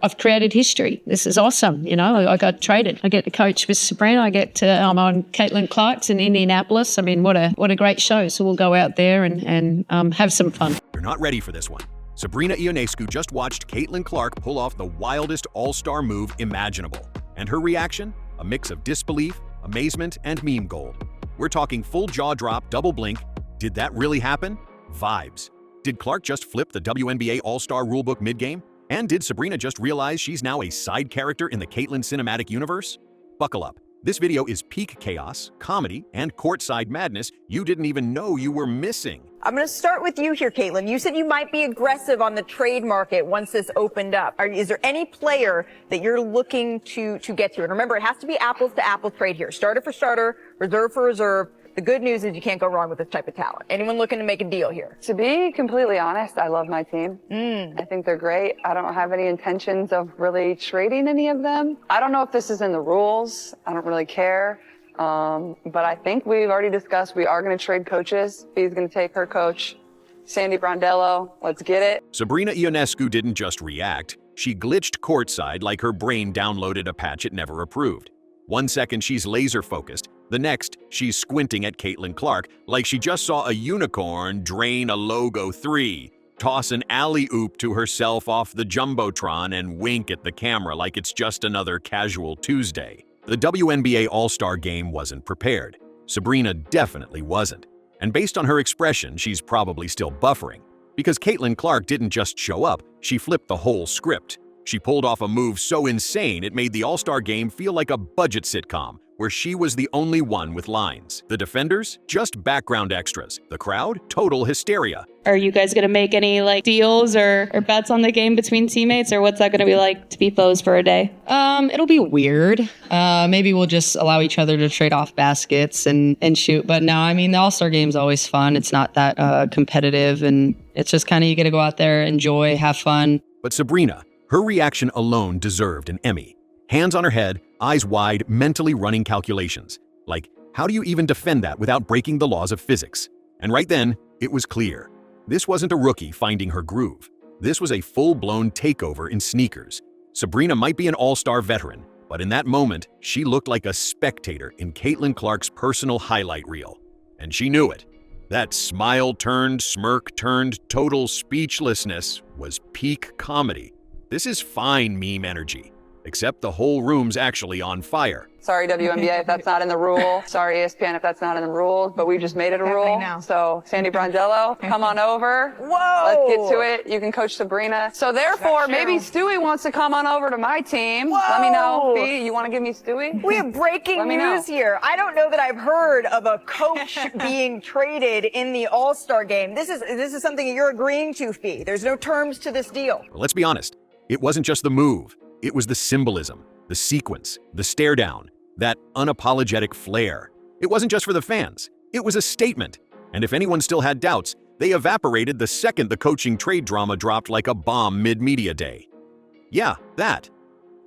I've created history. This is awesome. You know, I got traded. I get to coach with Sabrina. I'm on Caitlin Clark's in Indianapolis. I mean, what a great show. So we'll go out there and have some fun. You're not ready for this one. Sabrina Ionescu just watched Caitlin Clark pull off the wildest all-star move imaginable. And her reaction? A mix of disbelief, amazement, and meme gold. We're talking full jaw drop, double blink. Did that really happen? Vibes. Did Clark just flip the WNBA All-Star rulebook mid-game? And did Sabrina just realize she's now a side character in the Caitlin cinematic universe? Buckle up. This video is peak chaos, comedy, and courtside madness you didn't even know you were missing. I'm going to start with you here, Caitlin. You said you might be aggressive on the trade market once this opened up. Is there any player that you're looking to get to? And remember, it has to be apples to apples trade here. Starter for starter, reserve for reserve. The good news is you can't go wrong with this type of talent. Anyone looking to make a deal here? To be completely honest, I love my team. I think they're great. I don't have any intentions of really trading any of them. I don't know if this is in the rules. I don't really care. But I think we've already discussed we are going to trade coaches. He's going to take her coach, Sandy Brondello. Let's get it. Sabrina Ionescu didn't just react. She glitched courtside like her brain downloaded a patch it never approved. 1 second, she's laser-focused. The next, she's squinting at Caitlin Clark like she just saw a unicorn drain a Logo 3, toss an alley-oop to herself off the Jumbotron, and wink at the camera like it's just another casual Tuesday. The WNBA All-Star game wasn't prepared. Sabrina definitely wasn't. And based on her expression, she's probably still buffering. Because Caitlin Clark didn't just show up, she flipped the whole script. She pulled off a move so insane it made the All-Star game feel like a budget sitcom, where she was the only one with lines. The defenders? Just background extras. The crowd? Total hysteria. Are you guys going to make any deals or bets on the game between teammates, or what's that going to be like to be foes for a day? It'll be weird. Maybe we'll just allow each other to trade off baskets and shoot. But no, I mean, the All-Star game's always fun. It's not that competitive, and it's just kind of you get to go out there, enjoy, have fun. But Sabrina, her reaction alone deserved an Emmy. Hands on her head, eyes wide, mentally running calculations. Like, how do you even defend that without breaking the laws of physics? And right then, it was clear. This wasn't a rookie finding her groove. This was a full-blown takeover in sneakers. Sabrina might be an all-star veteran, but in that moment, she looked like a spectator in Caitlin Clark's personal highlight reel. And she knew it. That smile turned, smirk turned, total speechlessness was peak comedy. This is fine meme energy. Except the whole room's actually on fire. Sorry, WNBA, if that's not in the rule. Sorry, ESPN, if that's not in the rules. But we just made it a rule. So, Sandy Brondello, come on over. Whoa! Let's get to it. You can coach Sabrina. So, therefore, maybe Stewie wants to come on over to my team. Whoa! Let me know. Fee, you want to give me Stewie? We have breaking news here. I don't know that I've heard of a coach being traded in the All-Star game. This is something you're agreeing to, Fee. There's no terms to this deal. Well, let's be honest. It wasn't just the move. It was the symbolism, the sequence, the stare down, that unapologetic flair. It wasn't just for the fans. It was a statement. And if anyone still had doubts, they evaporated the second the coaching trade drama dropped like a bomb mid-media day. Yeah, that.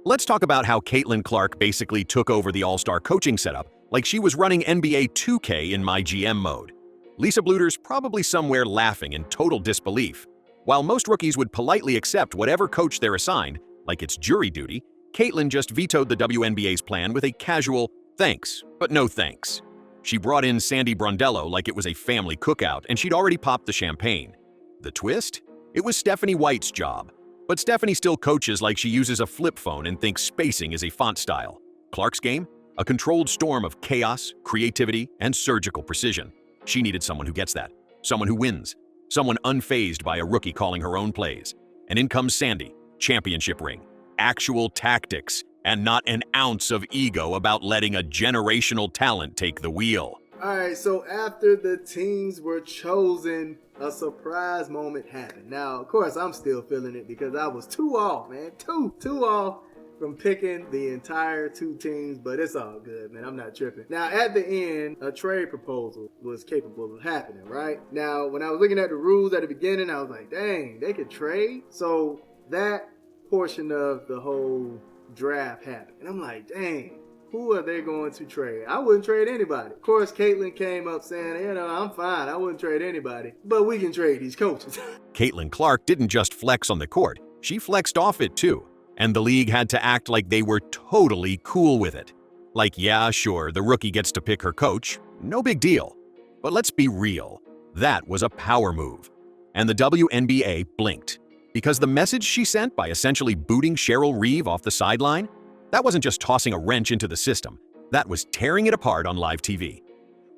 Let's talk about how Caitlin Clark basically took over the All-Star coaching setup like she was running NBA 2K in my GM mode. Lisa Bluter's probably somewhere laughing in total disbelief. While most rookies would politely accept whatever coach they're assigned, like it's jury duty, Caitlin just vetoed the WNBA's plan with a casual, thanks, but no thanks. She brought in Sandy Brondello like it was a family cookout, and she'd already popped the champagne. The twist? It was Stephanie White's job. But Stephanie still coaches like she uses a flip phone and thinks spacing is a font style. Clark's game? A controlled storm of chaos, creativity, and surgical precision. She needed someone who gets that. Someone who wins. Someone unfazed by a rookie calling her own plays. And in comes Sandy. Championship ring, actual tactics, and not an ounce of ego about letting a generational talent take the wheel. All right, so after the teams were chosen, a surprise moment happened. Now, of course, I'm still feeling it because I was two off, man. Two off from picking the entire two teams, but it's all good, man. I'm not tripping. Now, at the end, a trade proposal was capable of happening, right? Now, when I was looking at the rules at the beginning, I was like, dang, they could trade? So that portion of the whole draft happened. And I'm like, dang, who are they going to trade? I wouldn't trade anybody. Of course, Caitlin came up saying, I'm fine. I wouldn't trade anybody. But we can trade these coaches. Caitlin Clark didn't just flex on the court. She flexed off it too. And the league had to act like they were totally cool with it. Like, yeah, sure, the rookie gets to pick her coach. No big deal. But let's be real. That was a power move. And the WNBA blinked. Because the message she sent by essentially booting Cheryl Reeve off the sideline, that wasn't just tossing a wrench into the system. That was tearing it apart on live TV.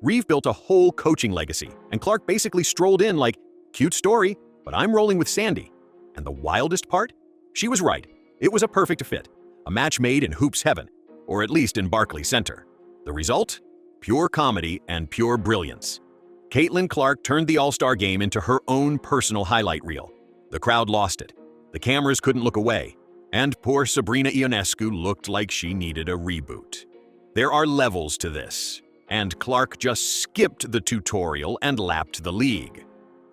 Reeve built a whole coaching legacy, and Clark basically strolled in like, cute story, but I'm rolling with Sandy. And the wildest part? She was right. It was a perfect fit. A match made in hoops heaven, or at least in Barclays Center. The result? Pure comedy and pure brilliance. Caitlin Clark turned the All-Star game into her own personal highlight reel. The crowd lost it. The cameras couldn't look away. And poor Sabrina Ionescu looked like she needed a reboot. There are levels to this, and Clark just skipped the tutorial and lapped the league.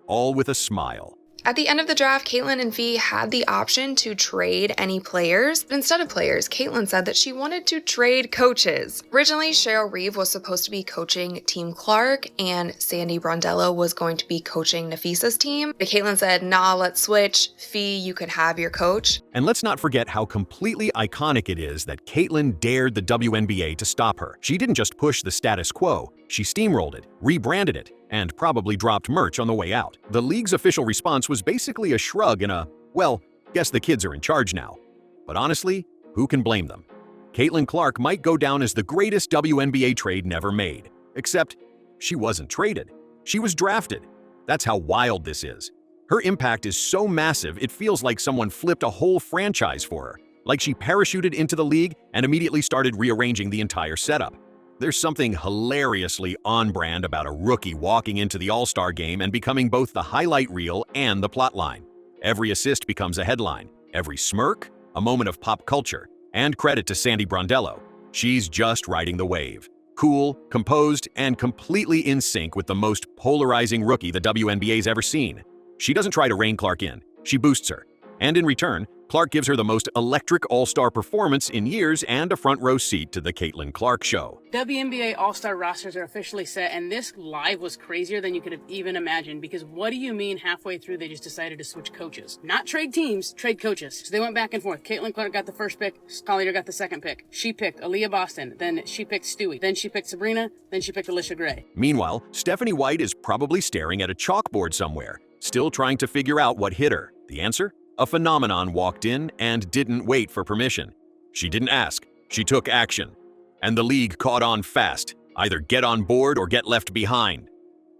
All with a smile. At the end of the draft, Caitlin and Fee had the option to trade any players, but instead of players, Caitlin said that she wanted to trade coaches. Originally, Cheryl Reeve was supposed to be coaching Team Clark, and Sandy Brondello was going to be coaching Napheesa's team. But Caitlin said, nah, let's switch. Fee, you could have your coach. And let's not forget how completely iconic it is that Caitlin dared the WNBA to stop her. She didn't just push the status quo, she steamrolled it, rebranded it, and probably dropped merch on the way out. The league's official response was basically a shrug and a, well, guess the kids are in charge now. But honestly, who can blame them? Caitlin Clark might go down as the greatest WNBA trade never made. Except, she wasn't traded. She was drafted. That's how wild this is. Her impact is so massive it feels like someone flipped a whole franchise for her. Like she parachuted into the league and immediately started rearranging the entire setup. There's something hilariously on-brand about a rookie walking into the All-Star game and becoming both the highlight reel and the plotline. Every assist becomes a headline, every smirk, a moment of pop culture. And credit to Sandy Brondello. She's just riding the wave. Cool, composed, and completely in sync with the most polarizing rookie the WNBA's ever seen. She doesn't try to rein Clark in, she boosts her. And in return, Clark gives her the most electric All-Star performance in years and a front-row seat to the Caitlin Clark show. WNBA All-Star rosters are officially set, and this live was crazier than you could have even imagined, because what do you mean halfway through they just decided to switch coaches? Not trade teams, trade coaches. So they went back and forth. Caitlin Clark got the first pick, Collier got the second pick. She picked Aliyah Boston, then she picked Stewie, then she picked Sabrina, then she picked Alicia Gray. Meanwhile, Stephanie White is probably staring at a chalkboard somewhere, still trying to figure out what hit her. The answer? A phenomenon walked in and didn't wait for permission. She didn't ask, she took action. And the league caught on fast. Either get on board or get left behind.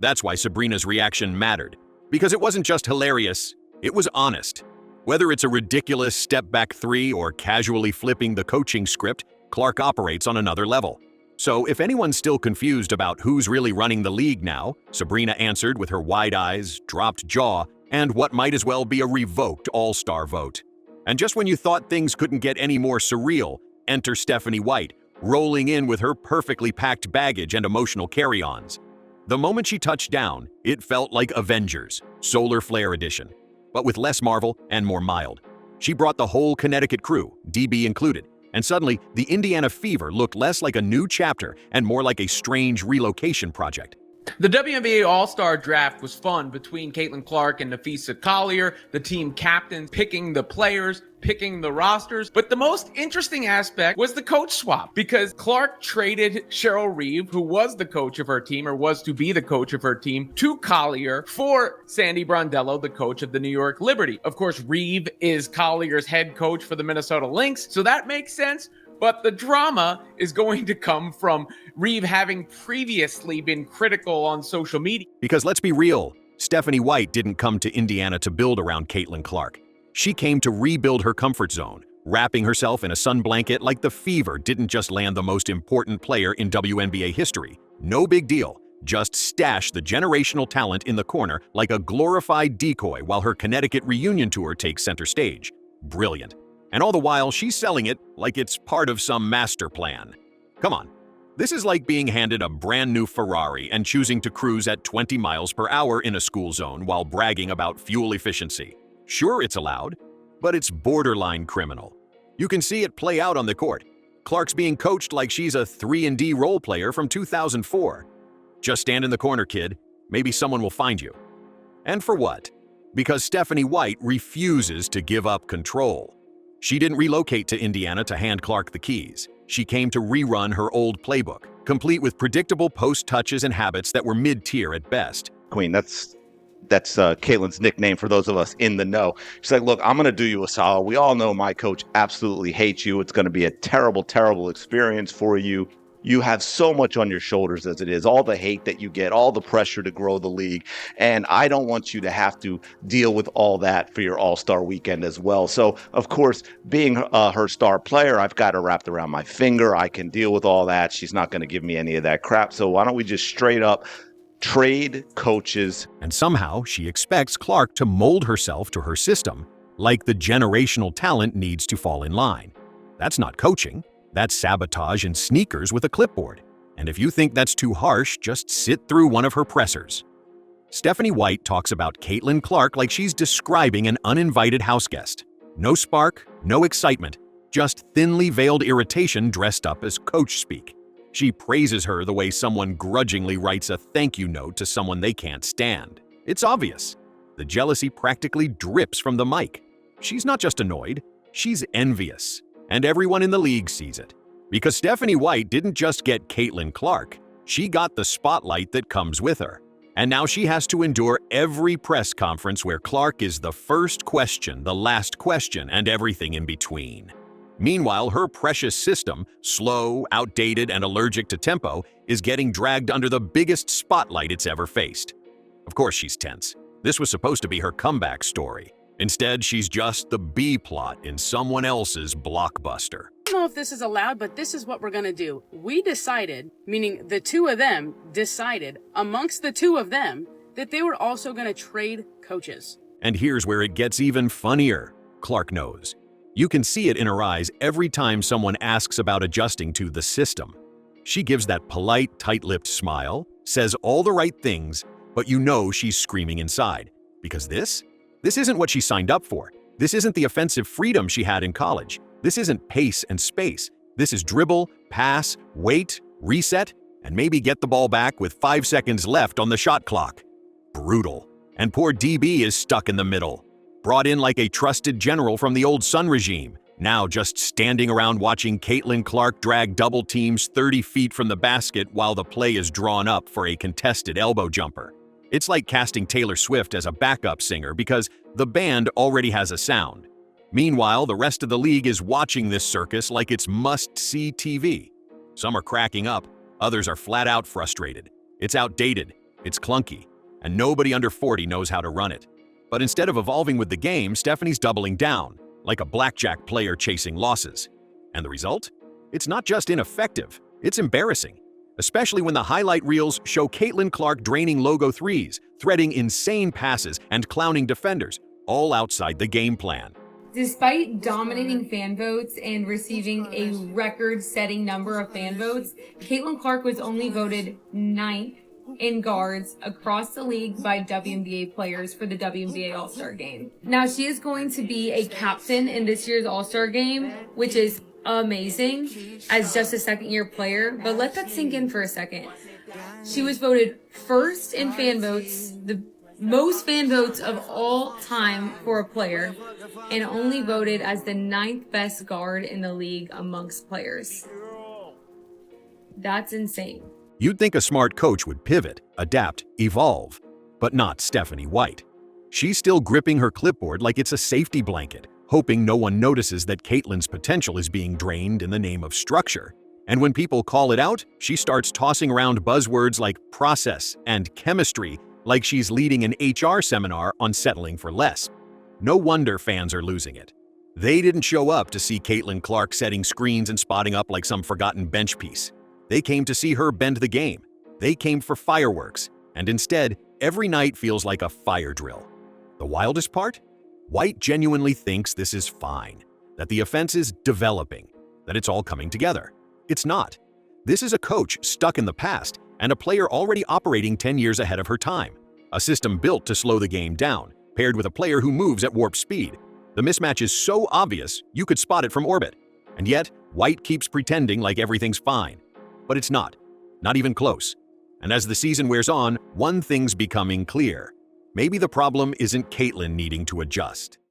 That's why Sabrina's reaction mattered. Because it wasn't just hilarious, it was honest. Whether it's a ridiculous step-back three or casually flipping the coaching script, Clark operates on another level. So if anyone's still confused about who's really running the league now, Sabrina answered with her wide eyes, dropped jaw, and what might as well be a revoked All-Star vote. And just when you thought things couldn't get any more surreal, enter Stephanie White, rolling in with her perfectly packed baggage and emotional carry-ons. The moment she touched down, it felt like Avengers, Solar Flare edition, but with less Marvel and more mild. She brought the whole Connecticut crew, DB included, and suddenly the Indiana Fever looked less like a new chapter and more like a strange relocation project. The WNBA All-Star draft was fun between Caitlin Clark and Napheesa Collier, the team captains picking the players, picking the rosters. But the most interesting aspect was the coach swap, because Clark traded Cheryl Reeve, who was the coach of her team, or was to be the coach of her team, to Collier for Sandy Brondello, the coach of the New York Liberty. Of course, Reeve is Collier's head coach for the Minnesota Lynx, so that makes sense. But the drama is going to come from Reeve having previously been critical on social media. Because let's be real, Stephanie White didn't come to Indiana to build around Caitlin Clark. She came to rebuild her comfort zone, wrapping herself in a sun blanket like the Fever didn't just land the most important player in WNBA history. No big deal, just stash the generational talent in the corner like a glorified decoy while her Connecticut reunion tour takes center stage. Brilliant. And all the while, she's selling it like it's part of some master plan. Come on. This is like being handed a brand new Ferrari and choosing to cruise at 20 miles per hour in a school zone while bragging about fuel efficiency. Sure, it's allowed, but it's borderline criminal. You can see it play out on the court. Clark's being coached like she's a 3-and-D role player from 2004. Just stand in the corner, kid. Maybe someone will find you. And for what? Because Stephanie White refuses to give up control. She didn't relocate to Indiana to hand Clark the keys. She came to rerun her old playbook, complete with predictable post touches and habits that were mid-tier at best. Queen, that's Caitlin's nickname for those of us in the know. She's like, look, I'm going to do you a solid. We all know my coach absolutely hates you. It's going to be a terrible, terrible experience for you. You have so much on your shoulders as it is, all the hate that you get, all the pressure to grow the league. And I don't want you to have to deal with all that for your All-Star weekend as well. So, of course, being her star player, I've got her wrapped around my finger. I can deal with all that. She's not going to give me any of that crap. So why don't we just straight up trade coaches? And somehow she expects Clark to mold herself to her system, like the generational talent needs to fall in line. That's not coaching. That's sabotage and sneakers with a clipboard. And if you think that's too harsh, just sit through one of her pressers. Stephanie White talks about Caitlin Clark like she's describing an uninvited houseguest. No spark, no excitement, just thinly veiled irritation dressed up as coach speak. She praises her the way someone grudgingly writes a thank you note to someone they can't stand. It's obvious. The jealousy practically drips from the mic. She's not just annoyed, she's envious. And everyone in the league sees it. Because Stephanie White didn't just get Caitlin Clark, she got the spotlight that comes with her. And now she has to endure every press conference where Clark is the first question, the last question, and everything in between. Meanwhile, her precious system, slow, outdated, and allergic to tempo, is getting dragged under the biggest spotlight it's ever faced. Of course she's tense. This was supposed to be her comeback story. Instead, she's just the B-plot in someone else's blockbuster. I don't know if this is allowed, but this is what we're going to do. We decided, meaning the two of them decided amongst the two of them, that they were also going to trade coaches. And here's where it gets even funnier. Clark knows. You can see it in her eyes every time someone asks about adjusting to the system. She gives that polite, tight-lipped smile, says all the right things, but you know she's screaming inside. Because this isn't what she signed up for. This isn't the offensive freedom she had in college. This isn't pace and space. This is dribble, pass, wait, reset, and maybe get the ball back with 5 seconds left on the shot clock. Brutal. And poor DB is stuck in the middle. Brought in like a trusted general from the old Sun regime, now just standing around watching Caitlin Clark drag double teams 30 feet from the basket while the play is drawn up for a contested elbow jumper. It's like casting Taylor Swift as a backup singer because the band already has a sound. Meanwhile, the rest of the league is watching this circus like it's must-see TV. Some are cracking up, others are flat out frustrated. It's outdated, it's clunky, and nobody under 40 knows how to run it. But instead of evolving with the game, Stephanie's doubling down, like a blackjack player chasing losses. And the result? It's not just ineffective, it's embarrassing. Especially when the highlight reels show Caitlin Clark draining logo threes, threading insane passes, and clowning defenders, all outside the game plan. Despite dominating fan votes and receiving a record-setting number of fan votes, Caitlin Clark was only voted 9th in guards across the league by WNBA players for the WNBA All-Star game. Now, she is going to be a captain in this year's All-Star game, which is amazing as just a second-year player, but let that sink in for a second. She was voted first in fan votes, the most fan votes of all time for a player, and only voted as the 9th best guard in the league amongst players. That's insane. You'd think a smart coach would pivot, adapt, evolve, but not Stephanie White. She's still gripping her clipboard like it's a safety blanket, hoping no one notices that Caitlin's potential is being drained in the name of structure. And when people call it out, she starts tossing around buzzwords like process and chemistry like she's leading an HR seminar on settling for less. No wonder fans are losing it. They didn't show up to see Caitlin Clark setting screens and spotting up like some forgotten bench piece. They came to see her bend the game. They came for fireworks. And instead, every night feels like a fire drill. The wildest part? White genuinely thinks this is fine, that the offense is developing, that it's all coming together. It's not. This is a coach stuck in the past and a player already operating 10 years ahead of her time. A system built to slow the game down, paired with a player who moves at warp speed. The mismatch is so obvious, you could spot it from orbit. And yet, White keeps pretending like everything's fine. But it's not even close. And as the season wears on, one thing's becoming clear. Maybe the problem isn't Caitlin needing to adjust.